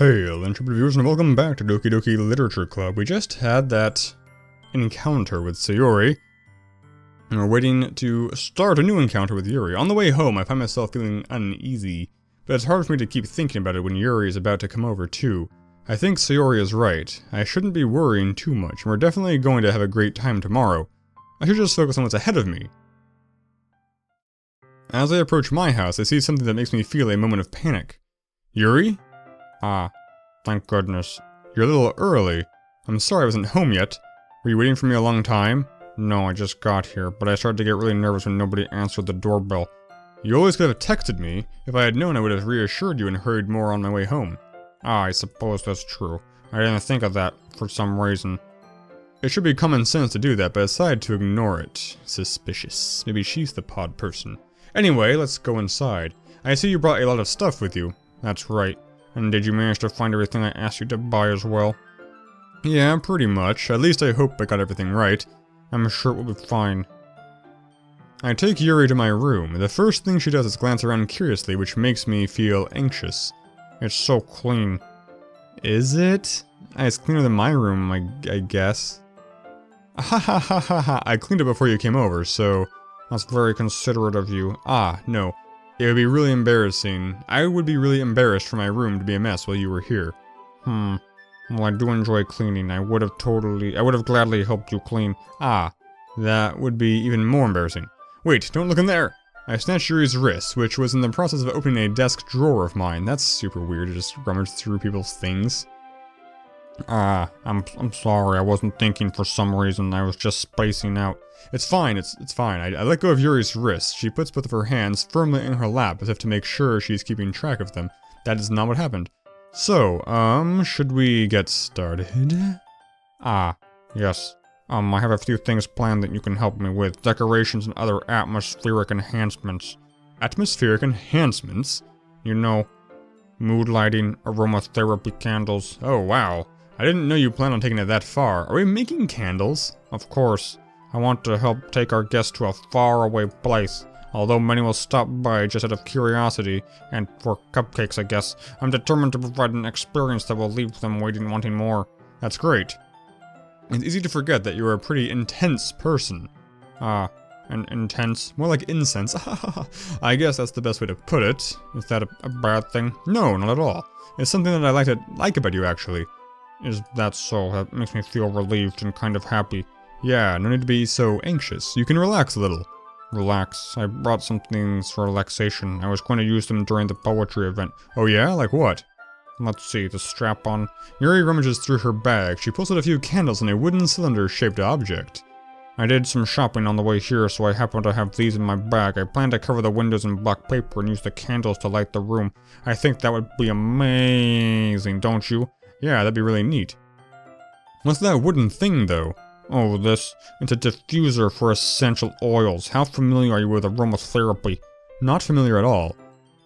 Hail, intrepid viewers, and welcome back to Doki Doki Literature Club. We just had that encounter with Sayori, and we're waiting to start a new encounter with Yuri. On the way home, I find myself feeling uneasy, but it's hard for me to keep thinking about it when Yuri is about to come over too. I think Sayori is right. I shouldn't be worrying too much, and we're definitely going to have a great time tomorrow. I should just focus on what's ahead of me. As I approach my house, I see something that makes me feel a moment of panic. Yuri? Ah, thank goodness. You're a little early. I'm sorry I wasn't home yet. Were you waiting for me a long time? No, I just got here, but I started to get really nervous when nobody answered the doorbell. You always could have texted me. If I had known, I would have reassured you and hurried more on my way home. Ah, I suppose that's true. I didn't think of that for some reason. It should be common sense to do that, but I decided to ignore it. Suspicious. Maybe she's the pod person. Anyway, let's go inside. I see you brought a lot of stuff with you. That's right. And did you manage to find everything I asked you to buy as well? Yeah, pretty much. At least I hope I got everything right. I'm sure it will be fine. I take Yuri to my room. The first thing she does is glance around curiously, which makes me feel anxious. It's so clean. Is it? It's cleaner than my room, I guess. Ha ha ha ha ha. I cleaned it before you came over, so that's very considerate of you. Ah, no. It would be really embarrassing. I would be really embarrassed for my room to be a mess while you were here. Well, I do enjoy cleaning. I would have gladly helped you clean. Ah, that would be even more embarrassing. Wait, don't look in there! I snatched Yuri's wrist, which was in the process of opening a desk drawer of mine. That's super weird to just rummage through people's things. I'm sorry, I wasn't thinking for some reason. I was just spacing out. It's fine, it's fine. I let go of Yuri's wrist. She puts both of her hands firmly in her lap as if to make sure she's keeping track of them. That is not what happened. So, should we get started? Yes. I have a few things planned that you can help me with. Decorations and other atmospheric enhancements. Atmospheric enhancements? You know, mood lighting, aromatherapy candles. Oh, wow. I didn't know you planned on taking it that far. Are we making candles? Of course. I want to help take our guests to a faraway place. Although many will stop by just out of curiosity, and for cupcakes, I guess, I'm determined to provide an experience that will leave them wanting more. That's great. It's easy to forget that you're a pretty intense person. Intense? More like incense. I guess that's the best way to put it. Is that a bad thing? No, not at all. It's something that I like about you, actually. Is that so? That makes me feel relieved and kind of happy. Yeah, no need to be so anxious. You can relax a little. Relax. I brought some things for relaxation. I was going to use them during the poetry event. Oh yeah? Like what? Let's see, the strap-on. Yuri rummages through her bag. She pulls out a few candles in a wooden cylinder-shaped object. I did some shopping on the way here, so I happen to have these in my bag. I plan to cover the windows in black paper and use the candles to light the room. I think that would be amazing, don't you? Yeah, that'd be really neat. What's that wooden thing, though? Oh, this. It's a diffuser for essential oils. How familiar are you with aromatherapy? Not familiar at all.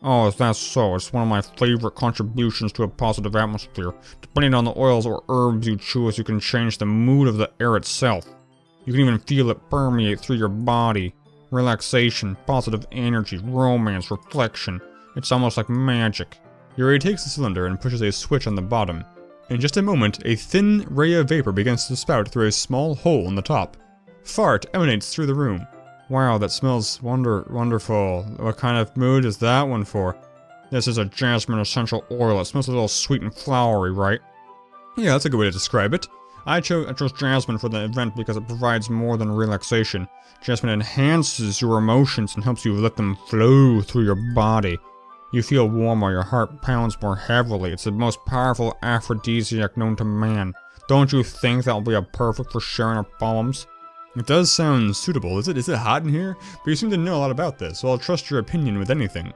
Oh, is that so? It's one of my favorite contributions to a positive atmosphere. Depending on the oils or herbs you choose, you can change the mood of the air itself. You can even feel it permeate through your body. Relaxation, positive energy, romance, reflection. It's almost like magic. Yuri takes the cylinder and pushes a switch on the bottom. In just a moment, a thin ray of vapor begins to spout through a small hole in the top. Fart emanates through the room. Wow, that smells wonderful. What kind of mood is that one for? This is a jasmine essential oil. It smells a little sweet and flowery, right? Yeah, that's a good way to describe it. I chose jasmine for the event because it provides more than relaxation. Jasmine enhances your emotions and helps you let them flow through your body. You feel warmer, your heart pounds more heavily. It's the most powerful aphrodisiac known to man. Don't you think that'll be perfect for sharing our poems? It does sound suitable. Is it hot in here? But you seem to know a lot about this, so I'll trust your opinion with anything.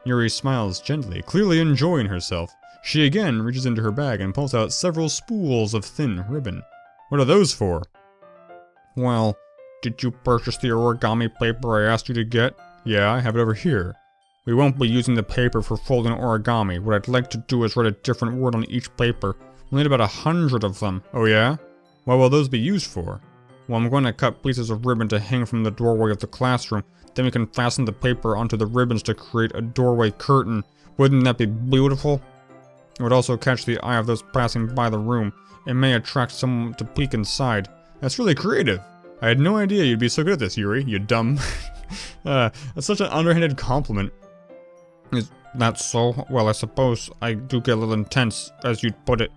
Yuri smiles gently, clearly enjoying herself. She again reaches into her bag and pulls out several spools of thin ribbon. What are those for? Well, did you purchase the origami paper I asked you to get? Yeah, I have it over here. We won't be using the paper for folding origami. What I'd like to do is write a different word on each paper. We'll need about 100 of them. Oh yeah? What will those be used for? Well, I'm going to cut pieces of ribbon to hang from the doorway of the classroom. Then we can fasten the paper onto the ribbons to create a doorway curtain. Wouldn't that be beautiful? It would also catch the eye of those passing by the room. It may attract someone to peek inside. That's really creative. I had no idea you'd be so good at this, Yuri, you dumb. That's such an underhanded compliment. Is that so? Well, I suppose I do get a little intense, as you'd put it.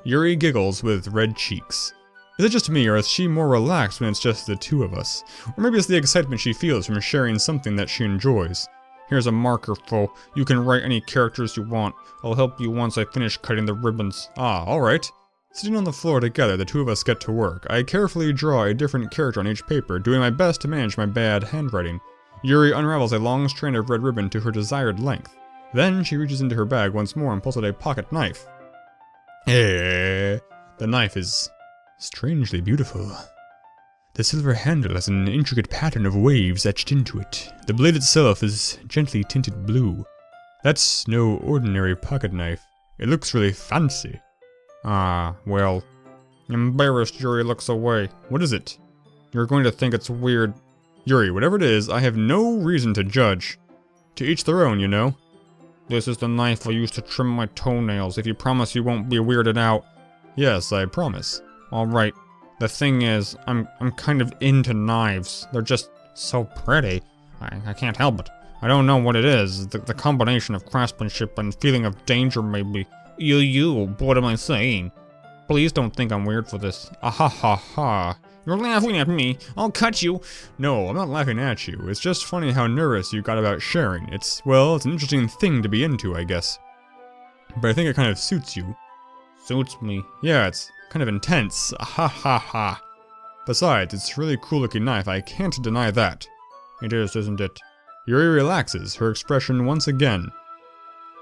Yuri giggles with red cheeks. Is it just me, or is she more relaxed when it's just the two of us? Or maybe it's the excitement she feels from sharing something that she enjoys. Here's a marker, Fo. You can write any characters you want. I'll help you once I finish cutting the ribbons. Ah, alright. Sitting on the floor together, the two of us get to work. I carefully draw a different character on each paper, doing my best to manage my bad handwriting. Yuri unravels a long strand of red ribbon to her desired length. Then she reaches into her bag once more and pulls out a pocket knife. The knife is strangely beautiful. The silver handle has an intricate pattern of waves etched into it. The blade itself is gently tinted blue. That's no ordinary pocket knife. It looks really fancy. Ah, well. Embarrassed, Yuri looks away. What is it? You're going to think it's weird. Yuri, whatever it is, I have no reason to judge. To each their own, you know? This is the knife I use to trim my toenails. If you promise you won't be weirded out. Yes, I promise. Alright. The thing is, I'm kind of into knives. They're just so pretty. I can't help it. I don't know what it is. The combination of craftsmanship and feeling of danger maybe. What am I saying? Please don't think I'm weird for this. Ha. You're laughing at me. I'll cut you. No, I'm not laughing at you. It's just funny how nervous you got about sharing. It's an interesting thing to be into, I guess. But I think it kind of suits you. Suits me? Yeah, it's kind of intense. Ha. Besides, it's a really cool looking knife. I can't deny that. It is, isn't it? Yuri relaxes, her expression once again.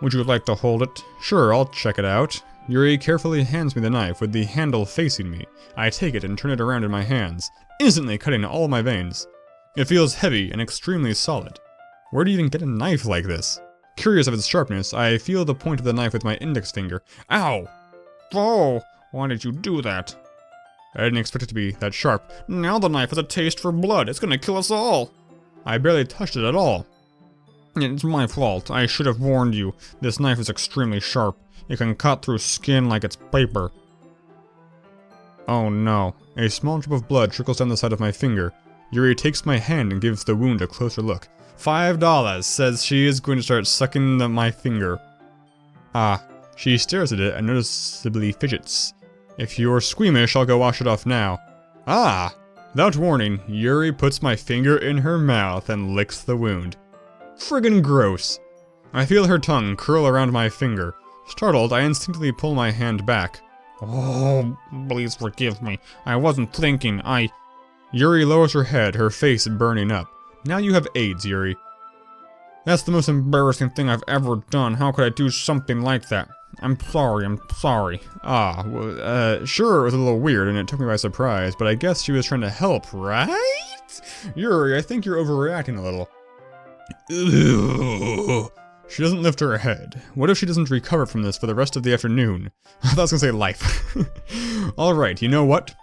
Would you like to hold it? Sure, I'll check it out. Yuri carefully hands me the knife with the handle facing me. I take it and turn it around in my hands, instantly cutting all my veins. It feels heavy and extremely solid. Where do you even get a knife like this? Curious of its sharpness, I feel the point of the knife with my index finger. Ow! Oh, why did you do that? I didn't expect it to be that sharp. Now the knife has a taste for blood. It's gonna kill us all. I barely touched it at all. It's my fault. I should have warned you. This knife is extremely sharp. It can cut through skin like it's paper. Oh no. A small drip of blood trickles down the side of my finger. Yuri takes my hand and gives the wound a closer look. $5, says she is going to start sucking my finger. Ah. She stares at it and noticeably fidgets. If you're squeamish, I'll go wash it off now. Ah! Without warning, Yuri puts my finger in her mouth and licks the wound. Friggin' gross. I feel her tongue curl around my finger. Startled, I instinctively pull my hand back. Oh, please forgive me. I wasn't thinking, Yuri lowers her head, her face burning up. Now you have AIDS, Yuri. That's the most embarrassing thing I've ever done. How could I do something like that? I'm sorry. Sure, it was a little weird and it took me by surprise, but I guess she was trying to help, right? Yuri, I think you're overreacting a little. Ugh. She doesn't lift her head. What if she doesn't recover from this for the rest of the afternoon? I thought I was gonna say life. Alright, you know what?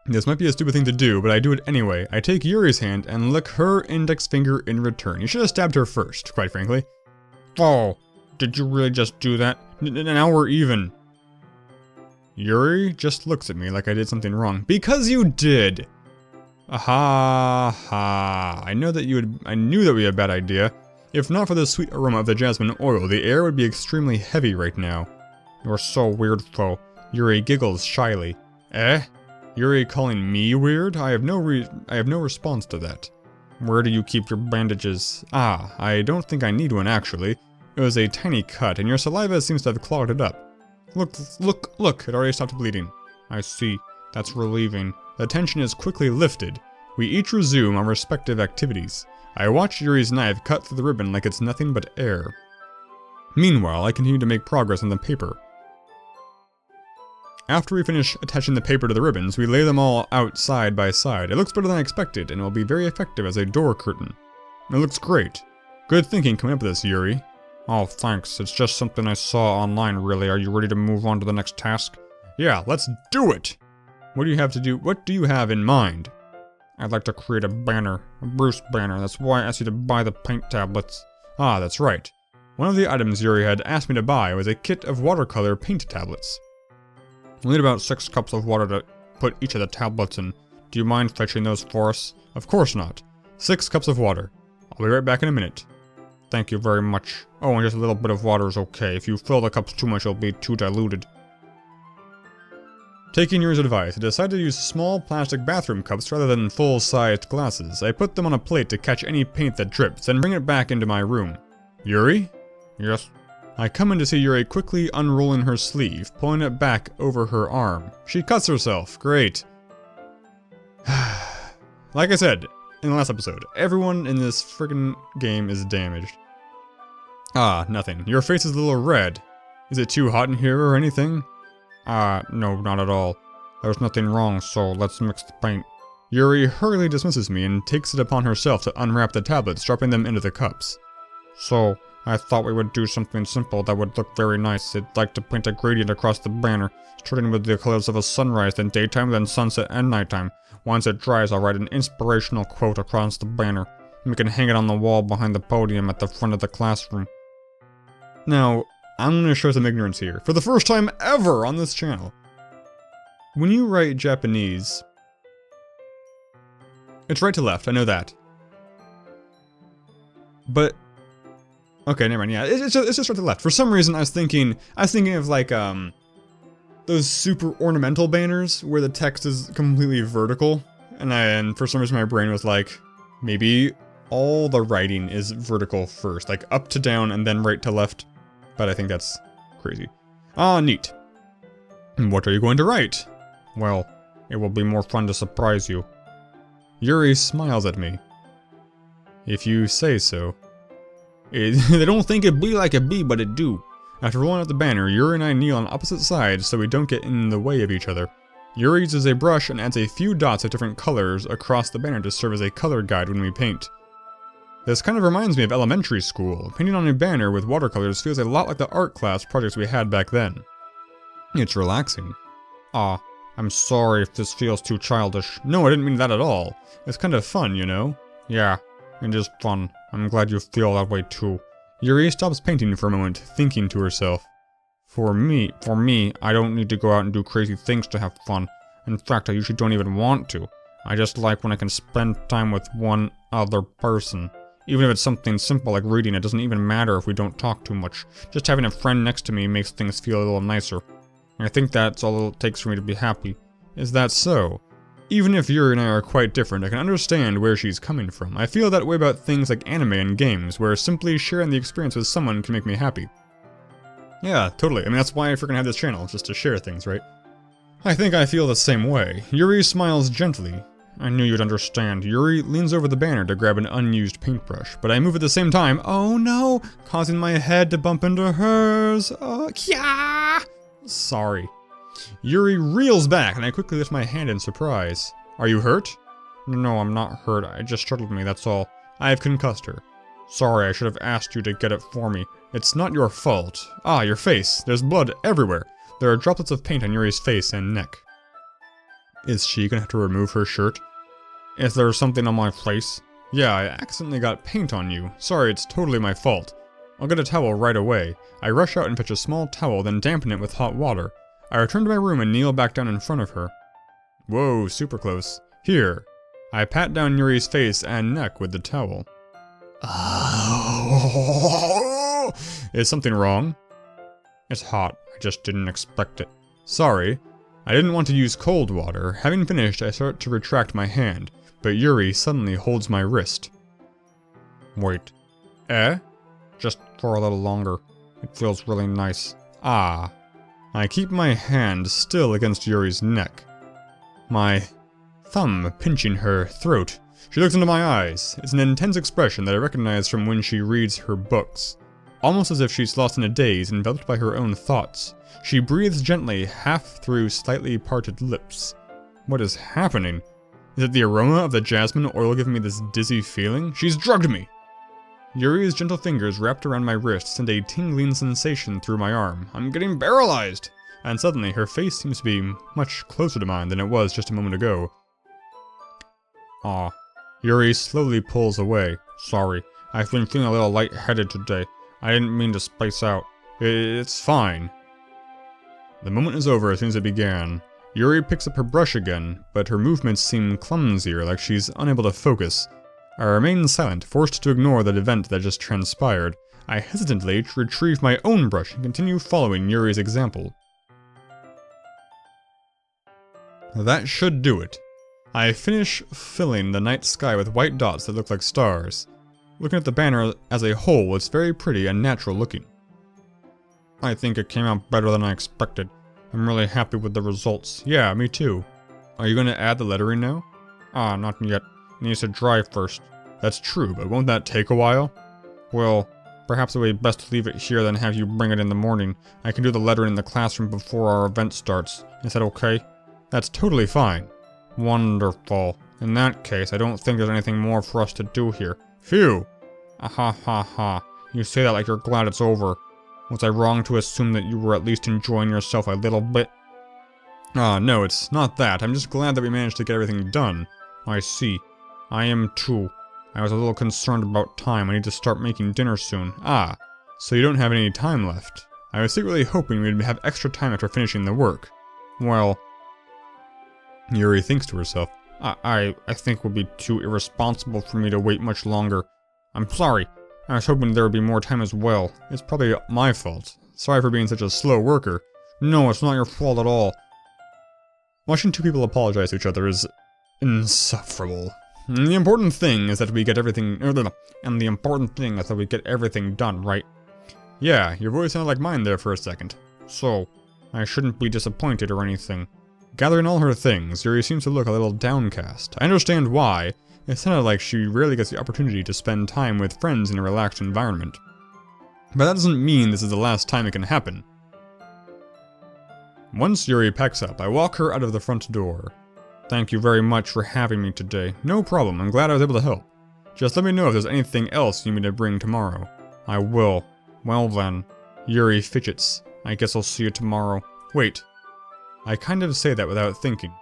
This might be a stupid thing to do, but I do it anyway. I take Yuri's hand and lick her index finger in return. You should have stabbed her first, quite frankly. Oh, did you really just do that? Now we're even. Yuri just looks at me like I did something wrong. Because you did! Aha. I knew that would be a bad idea. If not for the sweet aroma of the jasmine oil, the air would be extremely heavy right now. You're so weird, Fo. Yuri giggles shyly. Eh? Yuri calling me weird? I have no response to that. Where do you keep your bandages? Ah, I don't think I need one actually. It was a tiny cut, and your saliva seems to have clogged it up. Look, it already stopped bleeding. I see. That's relieving. The tension is quickly lifted. We each resume our respective activities. I watch Yuri's knife cut through the ribbon like it's nothing but air. Meanwhile, I continue to make progress on the paper. After we finish attaching the paper to the ribbons, we lay them all out side by side. It looks better than I expected, and will be very effective as a door curtain. It looks great. Good thinking coming up with this, Yuri. Oh, thanks. It's just something I saw online, really. Are you ready to move on to the next task? Yeah, let's do it! What do you have in mind? I'd like to create a banner. A Bruce banner. That's why I asked you to buy the paint tablets. Ah, that's right. One of the items Yuri had asked me to buy was a kit of watercolor paint tablets. We'll need about 6 cups of water to put each of the tablets in. Do you mind fetching those for us? Of course not. 6 cups of water. I'll be right back in a minute. Thank you very much. Oh, and just a little bit of water is okay. If you fill the cups too much, it'll be too diluted. Taking Yuri's advice, I decided to use small plastic bathroom cups rather than full-sized glasses. I put them on a plate to catch any paint that drips, then bring it back into my room. Yuri? Yes? I come in to see Yuri quickly unrolling her sleeve, pulling it back over her arm. She cuts herself. Great. Like I said in the last episode, everyone in this friggin' game is damaged. Ah, nothing. Your face is a little red. Is it too hot in here or anything? No, not at all. There's nothing wrong, so let's mix the paint. Yuri hurriedly dismisses me and takes it upon herself to unwrap the tablets, dropping them into the cups. So, I thought we would do something simple that would look very nice. I'd like to paint a gradient across the banner, starting with the colors of a sunrise, then daytime, then sunset, and nighttime. Once it dries, I'll write an inspirational quote across the banner. We can hang it on the wall behind the podium at the front of the classroom. Now, I'm gonna show some ignorance here, for the first time ever on this channel. When you write Japanese, it's right to left, I know that. But, okay, never mind, yeah, it's just right to left. For some reason, I was thinking of like, those super ornamental banners where the text is completely vertical, and for some reason my brain was like, maybe all the writing is vertical first, like up to down and then right to left. But I think that's crazy. Ah, neat. What are you going to write? Well, it will be more fun to surprise you. Yuri smiles at me. If you say so. They don't think it be like it be, but it do. After rolling out the banner, Yuri and I kneel on opposite sides so we don't get in the way of each other. Yuri uses a brush and adds a few dots of different colors across the banner to serve as a color guide when we paint. This kind of reminds me of elementary school. Painting on a banner with watercolors feels a lot like the art class projects we had back then. It's relaxing. Ah, I'm sorry if this feels too childish. No, I didn't mean that at all. It's kind of fun, you know? Yeah, it is fun. I'm glad you feel that way too. Yuri stops painting for a moment, thinking to herself. For me, I don't need to go out and do crazy things to have fun. In fact, I usually don't even want to. I just like when I can spend time with one other person. Even if it's something simple like reading, it doesn't even matter if we don't talk too much. Just having a friend next to me makes things feel a little nicer. I think that's all it takes for me to be happy. Is that so? Even if Yuri and I are quite different, I can understand where she's coming from. I feel that way about things like anime and games, where simply sharing the experience with someone can make me happy. Yeah, totally. I mean, that's why I freaking have this channel, just to share things, right? I think I feel the same way. Yuri smiles gently. I knew you'd understand. Yuri leans over the banner to grab an unused paintbrush, but I move at the same time, oh no, causing my head to bump into hers. Kya! Sorry. Yuri reels back, and I quickly lift my hand in surprise. Are you hurt? No, I'm not hurt. It just startled me, that's all. I have concussed her. Sorry, I should have asked you to get it for me. It's not your fault. Ah, your face. There's blood everywhere. There are droplets of paint on Yuri's face and neck. Is she gonna have to remove her shirt? Is there something on my face? Yeah, I accidentally got paint on you. Sorry, it's totally my fault. I'll get a towel right away. I rush out and fetch a small towel, then dampen it with hot water. I return to my room and kneel back down in front of her. Whoa, super close. Here. I pat down Yuri's face and neck with the towel. Oh. Is something wrong? It's hot. I just didn't expect it. Sorry. I didn't want to use cold water. Having finished, I start to retract my hand, but Yuri suddenly holds my wrist. Wait. Just for a little longer. It feels really nice. Ah. I keep my hand still against Yuri's neck. My thumb pinching her throat. She looks into my eyes. It's an intense expression that I recognize from when she reads her books. Almost as if she's lost in a daze, enveloped by her own thoughts. She breathes gently, half through slightly parted lips. What is happening? Is it the aroma of the jasmine oil giving me this dizzy feeling? She's drugged me! Yuri's gentle fingers wrapped around my wrist send a tingling sensation through my arm. I'm getting paralyzed! And suddenly, her face seems to be much closer to mine than it was just a moment ago. Yuri slowly pulls away. Sorry, I've been feeling a little lightheaded today. I didn't mean to space out. It's fine. The moment is over as soon as it began. Yuri picks up her brush again, but her movements seem clumsier, like she's unable to focus. I remain silent, forced to ignore the event that just transpired. I hesitantly retrieve my own brush and continue following Yuri's example. That should do it. I finish filling the night sky with white dots that look like stars. Looking at the banner as a whole, it's very pretty and natural looking. I think it came out better than I expected. I'm really happy with the results. Yeah, me too. Are you going to add the lettering now? Ah, not yet. It needs to dry first. That's true, but won't that take a while? Well, perhaps it would be best to leave it here than have you bring it in the morning. I can do the lettering in the classroom before our event starts. Is that okay? That's totally fine. Wonderful. In that case, I don't think there's anything more for us to do here. Phew! Ah ha. You say that like you're glad it's over. Was I wrong to assume that you were at least enjoying yourself a little bit? Ah, no, it's not that. I'm just glad that we managed to get everything done. I see. I am too. I was a little concerned about time. I need to start making dinner soon. Ah, so you don't have any time left. I was secretly hoping we'd have extra time after finishing the work. Well... Yuri thinks to herself. I think it would be too irresponsible for me to wait much longer. I'm sorry. I was hoping there would be more time as well. It's probably my fault. Sorry for being such a slow worker. No, it's not your fault at all. Watching two people apologize to each other is insufferable. And the important thing is that we get everything done, right? Yeah, your voice sounded like mine there for a second. So, I shouldn't be disappointed or anything. Gathering all her things, Yuri seems to look a little downcast. I understand why. It sounded like she rarely gets the opportunity to spend time with friends in a relaxed environment. But that doesn't mean this is the last time it can happen. Once Yuri packs up, I walk her out of the front door. Thank you very much for having me today. No problem, I'm glad I was able to help. Just let me know if there's anything else you need me to bring tomorrow. I will. Well then. Yuri fidgets. I guess I'll see you tomorrow. Wait. I kind of say that without thinking.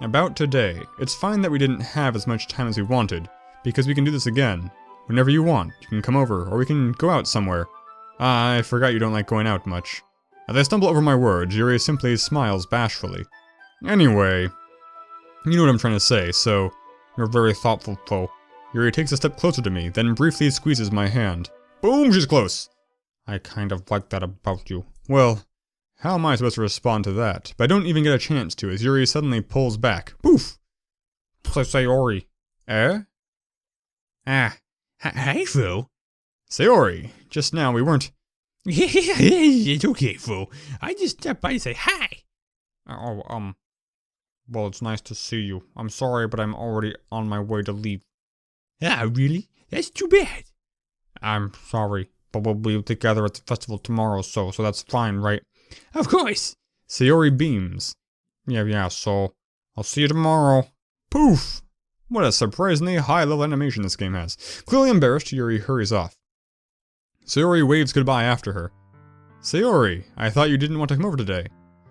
About today, it's fine that we didn't have as much time as we wanted, because we can do this again. Whenever you want, you can come over, or we can go out somewhere. Ah, I forgot you don't like going out much. As I stumble over my words, Yuri simply smiles bashfully. Anyway, you know what I'm trying to say, so you're very thoughtful, Foe. Yuri takes a step closer to me, then briefly squeezes my hand. Boom, she's close! I kind of like that about you. Well, how am I supposed to respond to that? But I don't even get a chance to, as Yuri suddenly pulls back. Poof! Sayori. Eh? Ah, hi, Foe. Sayori, just now we weren't... It's okay, Foe. I just stopped by to say hi. Oh, well, it's nice to see you. I'm sorry, but I'm already on my way to leave. Ah, really? That's too bad. I'm sorry, but we'll be together at the festival tomorrow, so that's fine, right? Of course. Sayori beams. Yeah, so I'll see you tomorrow. Poof! What a surprisingly high-level animation this game has. Clearly embarrassed, Yuri hurries off. Sayori waves goodbye after her. Sayori, I thought you didn't want to come over today.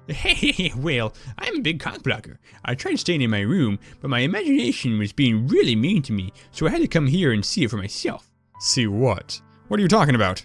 Hey, well, I'm a big cock blocker. I tried staying in my room, but my imagination was being really mean to me, so I had to come here and see it for myself. See what? What are you talking about?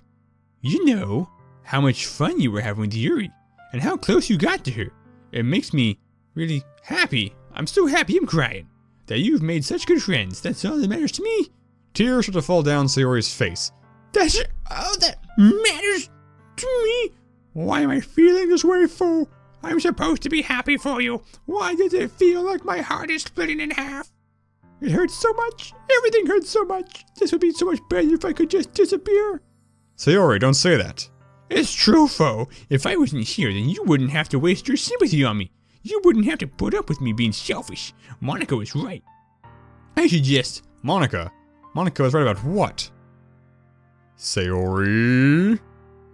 You know, how much fun you were having with Yuri, and how close you got to her. It makes me really happy. I'm so happy I'm crying. That you've made such good friends. That's all that matters to me. Tears start to fall down Sayori's face. That's all that matters to me? Why am I feeling this way, Foe? I'm supposed to be happy for you. Why does it feel like my heart is splitting in half? It hurts so much. Everything hurts so much. This would be so much better if I could just disappear. Sayori, don't say that. It's true, Foe. If I wasn't here, then you wouldn't have to waste your sympathy on me. You wouldn't have to put up with me being selfish. Monica was right. I should just... Monica? Monica was right about what? Sayori?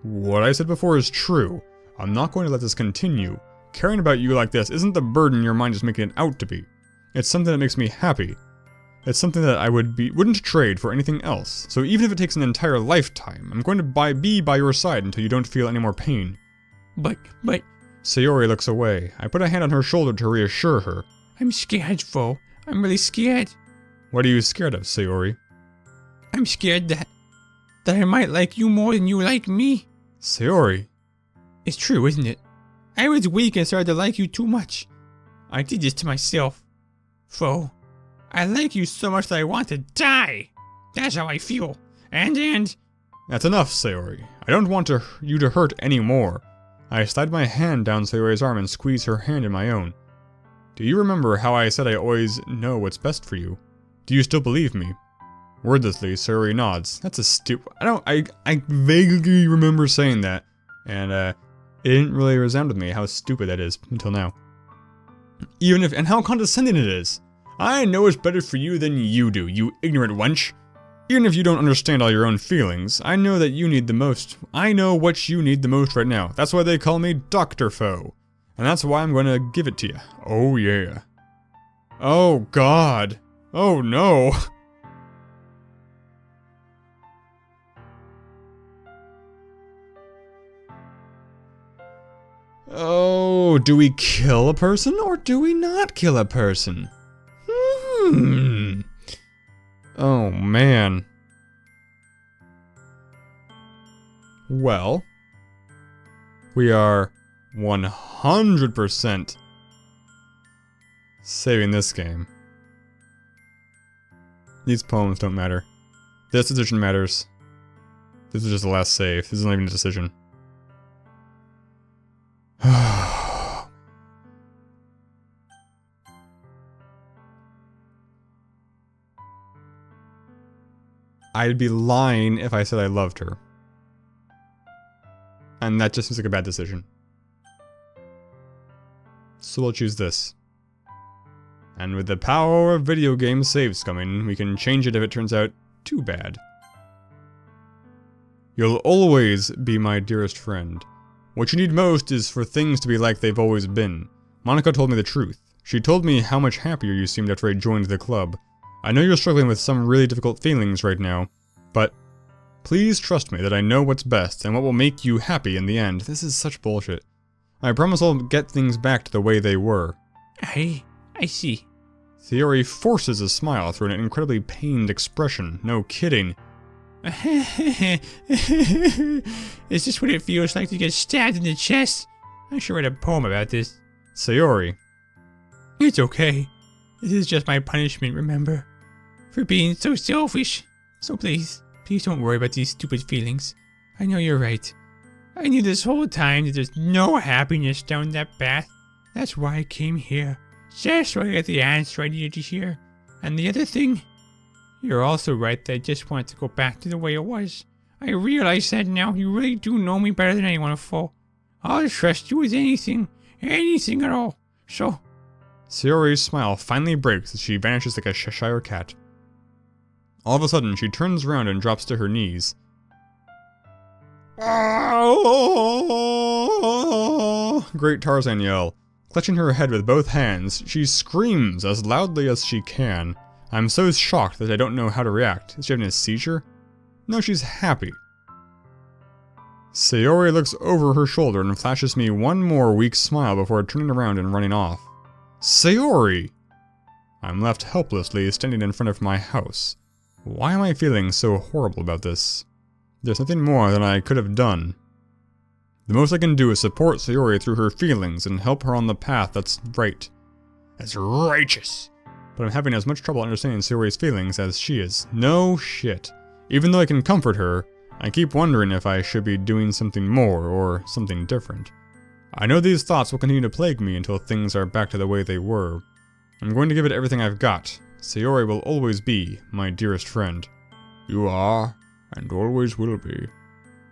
What I said before is true. I'm not going to let this continue. Caring about you like this isn't the burden your mind is making it out to be. It's something that makes me happy. It's something that I wouldn't trade for anything else. So even if it takes an entire lifetime, I'm going to be by your side until you don't feel any more pain. But... Sayori looks away. I put a hand on her shoulder to reassure her. I'm scared, Foe. I'm really scared. What are you scared of, Sayori? I'm scared that... that I might like you more than you like me. Sayori. It's true, isn't it? I was weak and started to like you too much. I did this to myself. Foe, I like you so much that I want to die. That's how I feel. And... That's enough, Sayori. I don't want you to hurt anymore. I slide my hand down Sayori's arm and squeeze her hand in my own. Do you remember how I said I always know what's best for you? Do you still believe me? Wordlessly, Sayori nods. That's a I vaguely remember saying that, and it didn't really resound with me how stupid that is until now. And how condescending it is. I know what's better for you than you do, you ignorant wench. Even if you don't understand all your own feelings, I know that you need the most. I know what you need the most right now. That's why they call me Dr. Foe. And that's why I'm going to give it to you. Oh yeah. Oh God. Oh no. Oh, do we kill a person or do we not kill a person? Oh man. Well, we are 100% saving this game. These poems don't matter. This decision matters. This is just the last save. This isn't even a decision. I'd be lying if I said I loved her. And that just seems like a bad decision. So we'll choose this. And with the power of video game saves coming, we can change it if it turns out too bad. You'll always be my dearest friend. What you need most is for things to be like they've always been. Monica told me the truth. She told me how much happier you seemed after I joined the club. I know you're struggling with some really difficult feelings right now, but please trust me that I know what's best and what will make you happy in the end. This is such bullshit. I promise I'll get things back to the way they were. I see. Sayori forces a smile through an incredibly pained expression. No kidding. Is this what it feels like to get stabbed in the chest? I should write a poem about this. Sayori. It's okay. This is just my punishment, remember? For being so selfish. So please don't worry about these stupid feelings. I know you're right. I knew this whole time that there's no happiness down that path. That's why I came here. Just so I get the answer I needed to hear. And the other thing, you're also right that I just want to go back to the way it was. I realize that now. You really do know me better than anyone, Foe. I'll trust you with anything at all. So... Sayori's smile finally breaks as she vanishes like a Cheshire cat. All of a sudden, she turns around and drops to her knees. Great Tarzan yell. Clutching her head with both hands, she screams as loudly as she can. I'm so shocked that I don't know how to react. Is she having a seizure? No, she's happy. Sayori looks over her shoulder and flashes me one more weak smile before turning around and running off. Sayori! I'm left helplessly standing in front of my house. Why am I feeling so horrible about this? There's nothing more than I could have done. The most I can do is support Sayori through her feelings and help her on the path that's right. That's righteous. But I'm having as much trouble understanding Sayori's feelings as she is. No shit. Even though I can comfort her, I keep wondering if I should be doing something more or something different. I know these thoughts will continue to plague me until things are back to the way they were. I'm going to give it everything I've got. Sayori will always be my dearest friend. You are, and always will be,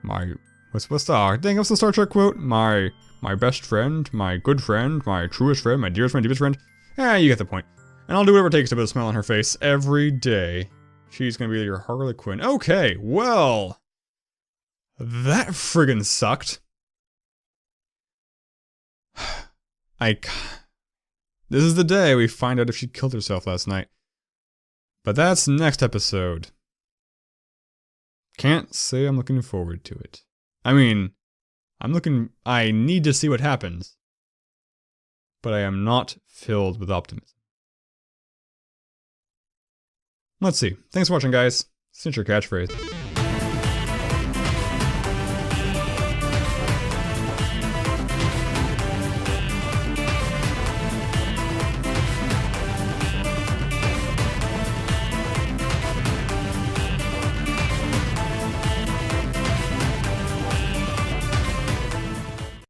my... What's the Star Trek quote? My best friend, my good friend, my truest friend, my dearest friend, deepest friend. You get the point. And I'll do whatever it takes to put a smile on her face every day. She's gonna be your Harlequin. Okay, well... That friggin' sucked. This is the day we find out if she killed herself last night. But that's next episode. Can't say I'm looking forward to it. I mean, I need to see what happens. But I am not filled with optimism. Let's see. Thanks for watching, guys. Since your catchphrase.